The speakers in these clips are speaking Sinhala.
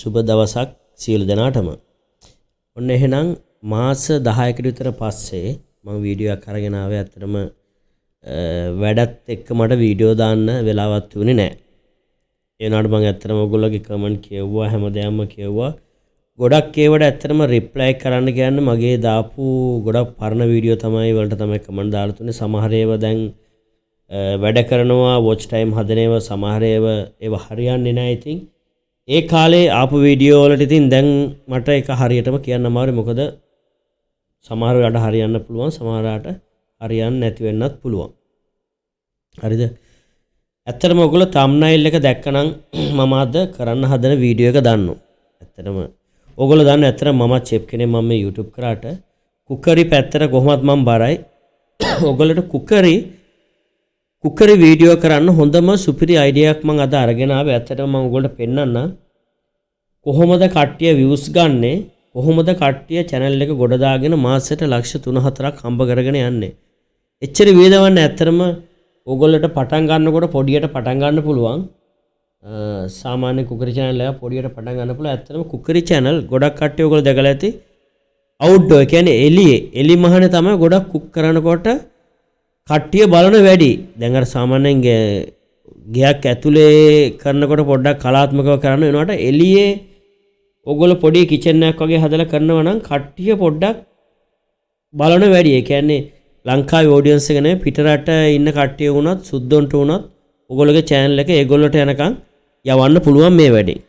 සුබ දවසක් සියලු දෙනාටම. ඔන්න එහෙනම් මාස 10කට විතර පස්සේ මම වීඩියෝ එකක් අරගෙන ආවේ. ඇත්තටම වැඩත් එක්ක මට වීඩියෝ දාන්න වෙලාවක් තිබුණේ නැහැ. ඒ වුණාට මම ඇත්තටම ඔයගොල්ලෝගේ කමෙන්ට් කියවුවා, හැමදේම කියවුවා. ගොඩක් ඒවට ඇත්තටම රිප්ලයි කරන්න කියන්නේ මගේ දාපු ගොඩක් පරණ වීඩියෝ තමයි වලට තමයි කමෙන්ට් දාලා තුනේ. සමහර ඒවා දැන් වැඩ කරනවා, වොච් ටයිම් හදන ඒවා, සමහර ඒවා හරියන්නේ නැහැ. ඉතින් ඒ කාලේ ආපු වීඩියෝ වලට ඉතින් දැන් මට ඒක හරියටම කියන්න අමාරුයි. මොකද සමහර වෙලාවට හරියන්න පුළුවන්, සමහරකට හරියන්නේ නැති වෙන්නත් පුළුවන්. හරිද? ඇත්තටම ඔයගොල්ලෝ thumbnail එක දැක්කනම් මම අද කරන්න හදන වීඩියෝ එක දන්නෝ. ඇත්තටම ඔයගොල්ලෝ දන්න ඇත්තටම මම චෙප් කෙනෙක්. මම මේ YouTube කරාට කුකරි පැත්තට කොහොමත් මම බරයි. ඔයගොල්ලන්ට කුකරි වීඩියෝ කරන්න හොඳම සුපිරි අයිඩියා එකක් මම අද අරගෙන ආවේ. ඇත්තටම මම ඔයගොල්ලන්ට පෙන්නන්න කොහොමද කට්ටිය views ගන්නෙ, කොහොමද කට්ටිය channel එක ගොඩ දාගෙන මාසෙට ලක්ෂ 3-4ක් හම්බ කරගෙන යන්නේ. එච්චර වේදවන්න ඇත්තටම ඔයගොල්ලන්ට පටන් ගන්නකොට පොඩියට පටන් ගන්න පුළුවන්. සාමාන්‍ය කුකරි channel එක පොඩියට පටන් ගන්න පුළුවන්. ඇත්තටම කුකරි channel ගොඩක් කට්ටිය ඔයගොල්ලෝ දැකලා ඇති. outdoor කියන්නේ එලි මහනේ තමයි ගොඩක් කුක් කරනකොට කට්ටිය බලන වැඩි. දැන් අර සාමාන්‍යයෙන් ගයක් ඇතුලේ කරනකොට පොඩ්ඩක් කලාත්මකව කරන්න වෙනවට එළියේ ඔයගොල්ලෝ පොඩි කිචන් එකක් වගේ හදලා කරනවා නම් කට්ටිය පොඩ්ඩක් බලන වැඩි. ඒ කියන්නේ ලංකාවේ ඔඩියන්ස් එක නෙවෙයි, පිටරට ඉන්න කට්ටිය වුණත් සුද්දොන්ට වුණත් ඔයගොල්ලෝගේ channel එක ඒගොල්ලෝට යනකම් යවන්න පුළුවන් මේ වැඩේ.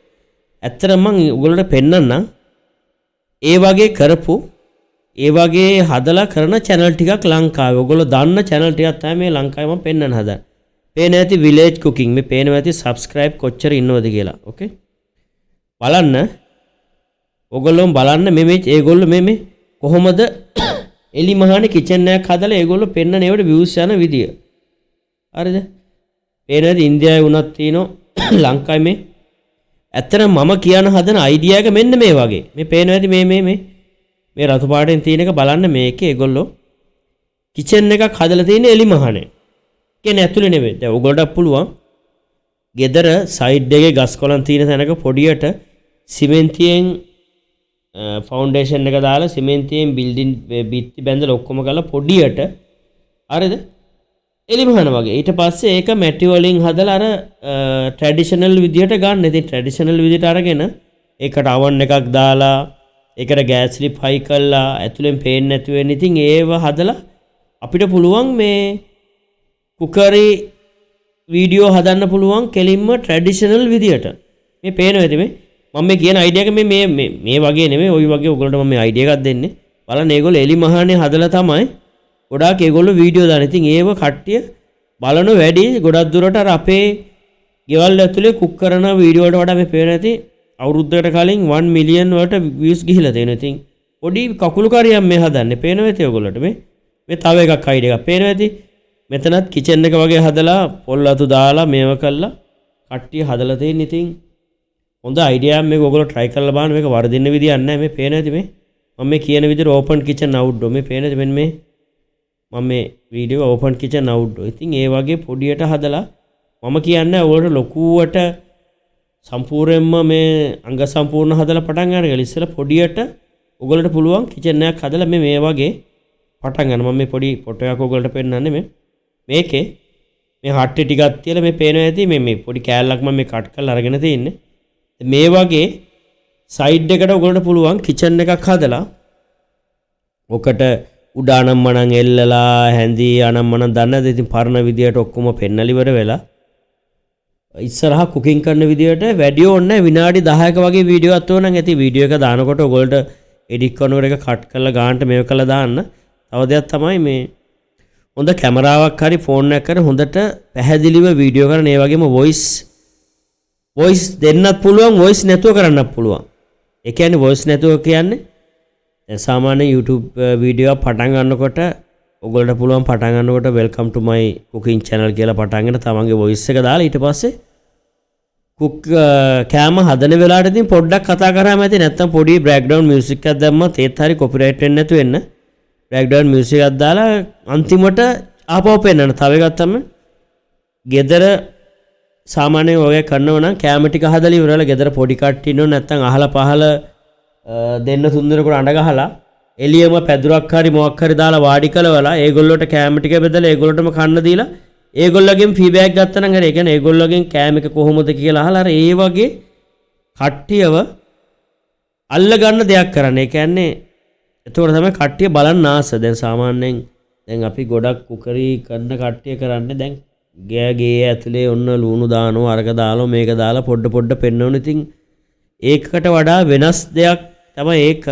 ඇත්තටම මම ඔයගොල්ලෝට පෙන්නන්නම් ඒ වගේ කරපු ඒ වගේ හදලා කරන channel ටිකක් ලංකාවේ. ඔයගොල්ලෝ දන්න channel ටිකක් තමයි මේ ලංකාවේ මම පෙන්නන්න හදන්නේ. පේන ඇති village cooking. මේ පේනවා ඇති subscribe කොච්චර ඉන්නවද කියලා. ඕකේ. බලන්න. ඔයගොල්ලෝ බලන්න මේ ඒගොල්ලෝ මේ කොහොමද එලි මහානේ කිචන් එකක් හදලා ඒගොල්ලෝ පෙන්නන ඒවට views යන විදිය. හරිද? පේන ඇති ඉන්දියාවේ වුණත් තියෙනවා ලංකාවේ මේ. ඇත්තටම මම කියන හදන අයිඩියා එක මෙන්න මේ වගේ. මේ පේනවා ඇති මේ රතු පාටෙන් තියෙන එක බලන්න. මේකේ ඒගොල්ලෝ කිචන් එකක් හදලා තියෙන එලි මහානේ. කියන්නේ ඇතුලේ නෙමෙයි. දැන් ඔයගොල්ලන්ට පුළුවන් ගෙදර සයිඩ් එකේ ගස් කොළන් තියෙන තැනක පොඩියට සිමෙන්තියෙන් ෆවුන්ඩේෂන් එක දාලා සිමෙන්තියෙන් බිල්ඩින් බිත්ති බැඳලා ඔක්කොම කරලා පොඩියට හරිද? එලි මහන වගේ. ඊට පස්සේ ඒක මැටි වලින් හදලා අර ට්‍රැඩිෂනල් විදියට ගන්න. ඉතින් ට්‍රැඩිෂනල් විදියට අරගෙන ඒකට අවන් එකක් දාලා ඒකට ගෑස් ලිප් හයි කරලා ඇතුලෙන් පේන්නේ නැති වෙන්න. ඉතින් ඒව හදලා අපිට පුළුවන් මේ කුකරි වීඩියෝ හදන්න පුළුවන් කෙලින්ම ට්‍රැඩිෂනල් විදියට. මේ පේනවා ඇති මේ මම මේ කියන අයිඩියා එක මේ වගේ නෙමෙයි, ওই වගේ ඔයගොල්ලන්ට මම මේ අයිඩියා එකක් දෙන්නේ. බලන්න ඒගොල්ලෝ එලි මහානේ හදලා තමයි ගොඩාක් ඒගොල්ලෝ වීඩියෝ දාන. ඉතින් ඒව කට්ටිය බලන වැඩි. ගොඩක් දුරට අර අපේ ගෙවල් ඇතුලේ කුක් කරන වීඩියෝ වලට වඩා මේ පේන ඇති අවුරුද්දකට කලින් 1 මිලියන් වලට views ගිහිලා තියෙනවා. ඉතින් පොඩි කකුළු කාරියක් මේ හදන්නේ. පේනවා ඇති ඔයගොල්ලන්ට මේ තව එකක් අයිඩියා එකක් පේනවා ඇති. මෙතනත් කිචන් එක වගේ හදලා පොල් අතු දාලා මේව කළා කට්ටිය හදලා තියෙන. ඉතින් හොඳ අයිඩියා එකක්. මේක ඔයගොල්ලෝ try කරලා බලන්න. මේක වර්ධින්න විදියක් නැහැ. මේ පේන ඇති මේ මම මේ කියන විදිහට open kitchen outdoor මේ පේන ඇති මෙන්න මේ මම මේ වීඩියෝ open kitchen outdoor. ඉතින් ඒ වගේ පොඩියට හදලා මම කියන්නේ ඔයගොල්ලෝ ලොකුවට සම්පූර්ණයෙන්ම මේ අංග සම්පූර්ණ හදලා පටන් ගන්න කියලා ඉස්සෙල්ලා පොඩියට ඔයගොල්ලන්ට පුළුවන් කිචන් එකක් හදලා මේ වගේ පටන් ගන්න. මම මේ පොඩි ෆොටෝ එකක් ඔයගොල්ලන්ට පෙන්නන්නේ මේකේ මේ හට්ටි ටිකක් තියලා මේ පේනවා ඇති මේ පොඩි කෑල්ලක් මම මේ කට් කරලා අරගෙන තින්නේ. මේ වගේ සයිඩ් එකට ඔයගොල්ලන්ට පුළුවන් කිචන් එකක් හදලා ඔකට උඩ අනම්මනම් එල්ලලා හැඳි අනම්මනම් දන්නද? ඉතින් පරණ විදියට ඔක්කොම පෙන්නලා ඉවර වෙලා ඉස්සරහා කුකින් කරන විදියට වැඩි ඕනේ විනාඩි 10ක වගේ වීඩියෝ එකක් ඕනනම් ඇති. වීඩියෝ එක දානකොට ඔයගොල්ලන්ට එඩිට් කරනකොට එක කට් කරලා ගන්නට මේක කරලා දාන්න. තව දෙයක් තමයි මේ හොඳ කැමරාවක් හරි ෆෝන් එකක් හරි හොඳට පැහැදිලිව වීඩියෝ කරන. ඒ වගේම වොයිස් දෙන්නත් පුළුවන්, වොයිස් නැතුව කරන්නත් පුළුවන්. ඒ කියන්නේ වොයිස් නැතුව කියන්නේ සාමාන්‍ය YouTube වීඩියෝ පටන් ගන්නකොට ඔයගොල්ලන්ට පුළුවන් පටන් ගන්නකොට welcome to my cooking channel කියලා පටන් ගන්න තමන්ගේ වොයිස් එක දාලා ඊට පස්සේ කුක් කෑම හදන වෙලාවට ඉතින් පොඩ්ඩක් කතා කරාම ඇති. නැත්තම් පොඩි බෑග්ග්‍රවුන්ඩ් මියුසික් එකක් දැම්මත් ඒත් හරි කොපිරයිට් වෙන්නේ නැතු වෙන්න බෑග්ග්‍රවුන්ඩ් මියුසික් එකක් දාලා අන්තිමට ආපහු පෙන්නන. තව එකක් තමයි ගෙදර සාමාන්‍යයෙන් ඔය කරනවා නම් කැම ටික හදලා ඉවරලා ගෙදර පොඩි කට්ටිය ඉන්නෝ නැත්නම් අහලා පහල දෙන්න තුන් දෙනෙකුට අඬ ගහලා එළියම පැදුරක් හරි මොකක් හරි දාලා වාඩි කළවලා ඒගොල්ලොන්ට කැම ටික බෙදලා ඒගොල්ලොන්ටම කන්න දීලා ඒගොල්ලෝගෙන් ෆීඩ්බැක් ගත්තා නම් හරි ඒ කියන්නේ ඒගොල්ලෝගෙන් කැම එක කොහොමද කියලා අහලා අර ඒ වගේ කට්ටියව අල්ල ගන්න දෙයක් කරන්න. ඒ කියන්නේ එතකොට තමයි කට්ටිය බලන්න ආස. දැන් සාමාන්‍යයෙන් දැන් අපි ගොඩක් කුකරි කරන කට්ටිය කරන්නේ දැන් ගේ ඇතුලේ ඔන්න ලුණු දානවා අරක දාලා මේක දාලා පොඩ පෙන්නවනේ. ඉතින් ඒකට වඩා වෙනස් දෙයක් තමයි ඒක.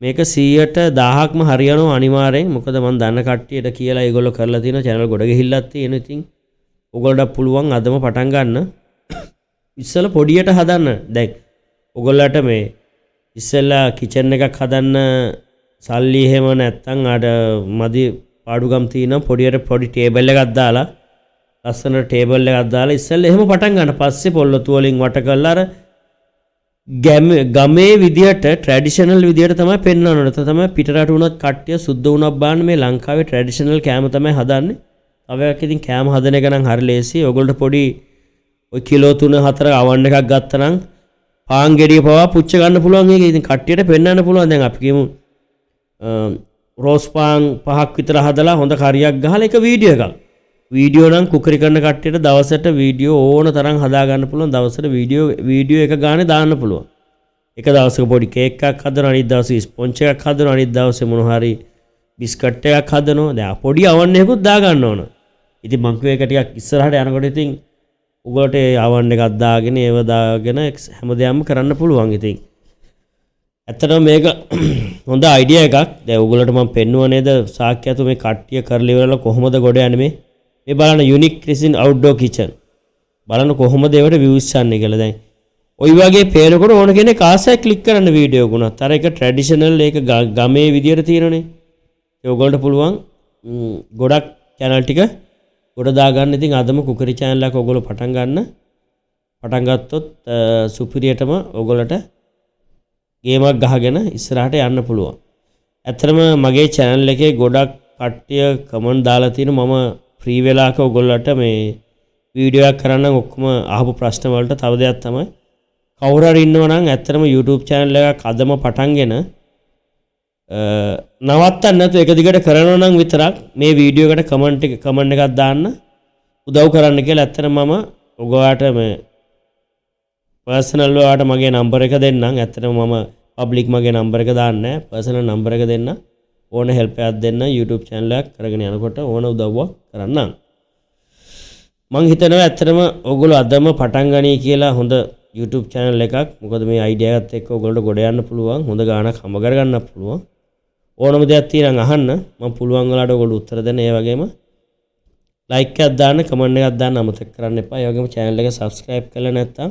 මේක 100ට 1000ක්ම හරියනවා අනිවාර්යෙන්. මොකද මම දන්න කට්ටියට කියලා ඒගොල්ලෝ කරලා තියෙන channel ගොඩ ගිහිල්ලක් තියෙන. ඉතින් ඔයගොල්ලන්ට පුළුවන් අදම පටන් ගන්න. ඉස්සෙල්ලා පොඩියට හදන්න. දැන් ඔයගොල්ලන්ට මේ ඉස්සෙල්ලා කිචන් එකක් හදන්න සල්ලි එහෙම නැත්තම් අර මදි පාඩුගම් තියෙනවා පොඩියට පොඩි ටේබල් එකක් දාලා ලස්සන ටේබල් එකක් දාලා ඉස්සෙල්ලා එහෙම පටන් ගන්න. පස්සේ පොල්ලතු වලින් වට කරලා අර ගමේ විදියට ට්‍රැඩිෂනල් විදියට තමයි පෙන්වන්න ඕනේ. තමයි පිටරට වුණත් කට්ටිය සුද්ධ වුණක් බාන්න මේ ලංකාවේ ට්‍රැඩිෂනල් කෑම තමයි හදන්නේ. තව එකක් ඉතින් කෑම හදන එක නම් හරි ලේසි. ඔයගොල්ලෝ පොඩි ඔය කිලෝ 3-4 අවන් එකක් ගත්තා නම් පාන් ගෙඩිය පවා පුච්ච ගන්න පුළුවන්. ඒක ඉතින් කට්ටියට පෙන්වන්න පුළුවන්. දැන් අපි කියමු රෝස් පාන් 5ක් විතර හදලා හොඳ කරියක් ගහලා එක වීඩියෝ එකක්. වීඩියෝ නම් කුකරි කරන කට්ටියට දවසට වීඩියෝ ඕන තරම් හදා ගන්න පුළුවන්. දවසට වීඩියෝ එක ගානේ දාන්න පුළුවන්. එක දවසක පොඩි කේක් එකක් හදනවා, අනිත් දවසේ ස්පොන්ජ් එකක් හදනවා, අනිත් දවසේ මොන හරි බිස්කට් එකක් හදනවා. දැන් පොඩි අවන් එකකුත් දා ගන්න ඕන. ඉතින් මං කිව්ව එක ටිකක් ඉස්සරහට යනකොට ඉතින් උගලට අවන් එකක් දාගෙන ඒව දාගෙන හැමදේම කරන්න පුළුවන්. ඉතින් ඇත්තටම මේක හොඳ අයිඩියා එකක්. දැන් උගලට මම පෙන්නුවා නේද සාක්‍යතු මේ කට්ටිය කරලා ඉවරලා කොහොමද ගොඩ යන්නේ මේ බලන්න යුනික් ක්‍රිසින් අවුට්ඩෝර් කිචන් බලන්න කොහොමද ඒවට views යන්නේ කියලා. දැන් ඔය වගේ පේනකොට ඕන කෙනෙක් ආසයි ක්ලික් කරන්න වීඩියෝ ගුණත්. අර එක ට්‍රැඩිෂනල් ඒක ගමේ විදියට තියෙනනේ. ඒ ඔයගොල්ලන්ට පුළුවන් ගොඩක් channel ටික ගොඩ දා ගන්න. ඉතින් අදම කුකරි channel එක ඔයගොල්ලෝ පටන් ගන්න. පටන් ගත්තොත් සුපිරියටම ඔයගොල්ලන්ට ගේමක් ගහගෙන ඉස්සරහට යන්න පුළුවන්. ඇත්තටම මගේ channel එකේ ගොඩක් කට්ටිය කමෙන්ට් දාලා තියෙනවා මම ෆ්‍රී වෙලාවක ඔයගොල්ලන්ට මේ වීඩියෝ එකක් කරන්න අහපු ප්‍රශ්න වලට තව දෙයක් තමයි කවුරු හරි ඉන්නවා නම් ඇත්තටම YouTube channel එකක් අදම පටන්ගෙන නවත්තන්න නැතුව එක දිගට කරනවා නම් විතරක් මේ වීඩියෝ එකට කමෙන්ට් එකක් දාන්න උදව් කරන්න කියලා. ඇත්තටම මම ඔයගොල්ලන්ට මේ පර්සනල් වලට මගේ නම්බර් එක දෙන්නම්. ඇත්තටම මම පබ්ලික් මගේ නම්බර් එක දාන්නේ නැහැ. පර්සනල් නම්බර් එක දෙන්න. ඕන හෙල්ප් එකක් දෙන්න YouTube channel එකක් කරගෙන යනකොට ඕන උදව්වක් කරන්නම්. මං හිතනවා ඇත්තටම ඔයගොල්ලෝ අදම පටන් ගනී කියලා හොඳ YouTube channel එකක්. මොකද මේ අයිඩියා එකත් එක්ක ඔයගොල්ලෝ ගොඩ යන්න පුළුවන්. හොඳ ගාණක් හම්බ කරගන්න පුළුවන්. ඕනම දෙයක් තියෙනම් අහන්න. මම පුළුවන් වෙලාවට ඔයගොල්ලෝ උත්තර දෙන්න. ඒ වගේම like එකක් දාන්න, comment එකක් දාන්න අමතක කරන්න එපා. ඒ වගේම channel එක subscribe කරලා නැත්නම්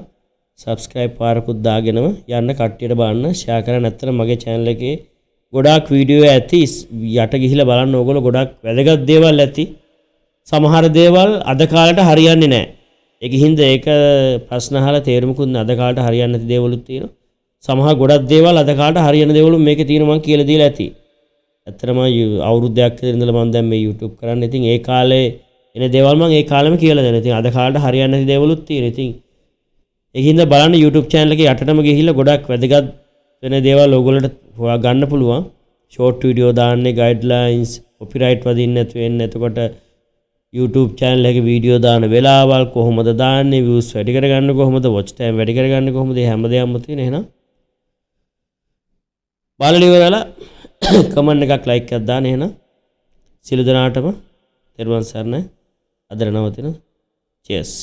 subscribe පාරකුත් දාගෙනම යන්න කට්ටියට බලන්න share කරන්න. නැත්නම් මගේ channel එකේ ගොඩාක් වීඩියෝ ඇති යට ගිහිල්ලා බලන්න. ඕගොල්ලෝ ගොඩක් වැදගත් දේවල් ඇති. සමහර දේවල් අද කාලේට හරියන්නේ නැහැ. ඒකින්ද ඒක ප්‍රශ්න අහලා තේරුමුකුත් අද කාලේට හරියන්නේ නැති දේවලුත් තියෙනවා. සමහර ගොඩක් දේවල් අද කාලේට හරියන දේවලු මේකේ තියෙනවා මම කියලා දීලා ඇති. ඇත්තටම අවුරුද්දක් විතර ඉඳලා මම දැන් මේ YouTube කරන්නේ. ඉතින් ඒ කාලේ එන දේවල් මම ඒ කාලෙම කියලා දෙනවා. ඉතින් අද කාලේට හරියන්නේ නැති දේවලුත් තියෙනවා. ඉතින් ඒකින්ද බලන්න YouTube channel එකේ යටටම ගිහිල්ලා ගොඩක් වැදගත් වෙන දේවල් ඕගොල්ලන්ට හොයා ගන්න පුළුවන්. short video දාන්නේ guidelines copyright වදින්න නැතු වෙන්න. එතකොට YouTube channel එකේ වීඩියෝ දාන වෙලාවල් කොහොමද දාන්නේ, views වැඩි කරගන්න කොහොමද, watch time වැඩි කරගන්න කොහොමද, මේ හැමදේම තියෙන. එහෙනම් බලලා ඉවරලා comment එකක් like එකක් දාන්න. එහෙනම් සියලු දෙනාටම තෙරුවන් සරණයි. අද නවතින cheers.